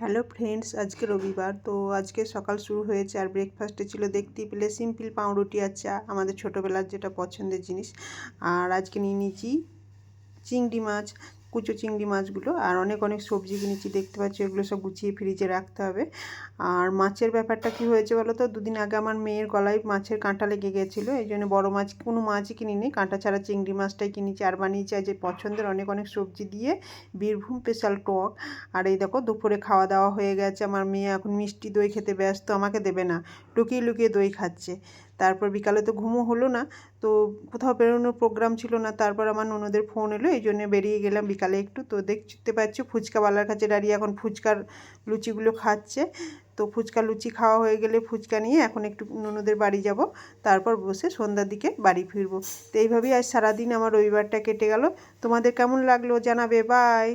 Hello friends, আজকে রবিবার। তো আজকে সকাল শুরু হয়েছে আর ব্রেকফাস্টে ছিল দেখতেই পেলে সিম্পল পাউরুটি আর চা, আমাদের ছোটোবেলার যেটা পছন্দের জিনিস। আর আজকে নিয়ে নিয়েছি চিংড়ি মাছ, কুচো চিংড়ি মাছগুলো, আর অনেক অনেক সবজি কিনেছি দেখতে পাচ্ছি। এগুলো সব গুছিয়ে ফ্রিজে রাখতে হবে। আর মাছের ব্যাপারটা কি হয়েছে বলো তো, দুদিন আগে আমার মেয়ের গলায় মাছের কাঁটা লেগে গেছিলো, এই জন্য বড়ো মাছ কোনো মাছই কিনিনি, কাঁটা ছাড়া চিংড়ি মাছটাই কিনেছি। আর বানিয়েছি আজ পছন্দের অনেক অনেক সবজি দিয়ে বীরভূম স্পেশাল টক। আর এই দেখো দুপুরে খাওয়া দাওয়া হয়ে গেছে। আমার মেয়ে এখন মিষ্টি দই খেতে ব্যস্ত, আমাকে দেবে না, লুকিয়ে লুকিয়ে দই খাচ্ছে। তারপর বিকালে তো ঘুমও হলো না, তো কোথাও বেরোনোর প্রোগ্রাম ছিল না। তারপর আমার ননদের ফোন এলো, এই জন্য বেরিয়ে গেলাম বিকালে একটু। তো দেখতে পাচ্ছ ফুচকাওয়ালার কাছে দাঁড়িয়ে এখন ফুচকার লুচিগুলো খাচ্ছে। তো ফুচকা লুচি খাওয়া হয়ে গেলে ফুচকা নিয়ে এখন একটু ননদের বাড়ি যাব, তারপর বসে সন্ধ্যার দিকে বাড়ি ফিরবো। তো এইভাবেই আজ সারাদিন আমার রবিবারটা কেটে গেল। তোমাদের কেমন লাগলো জানাবে। বাই।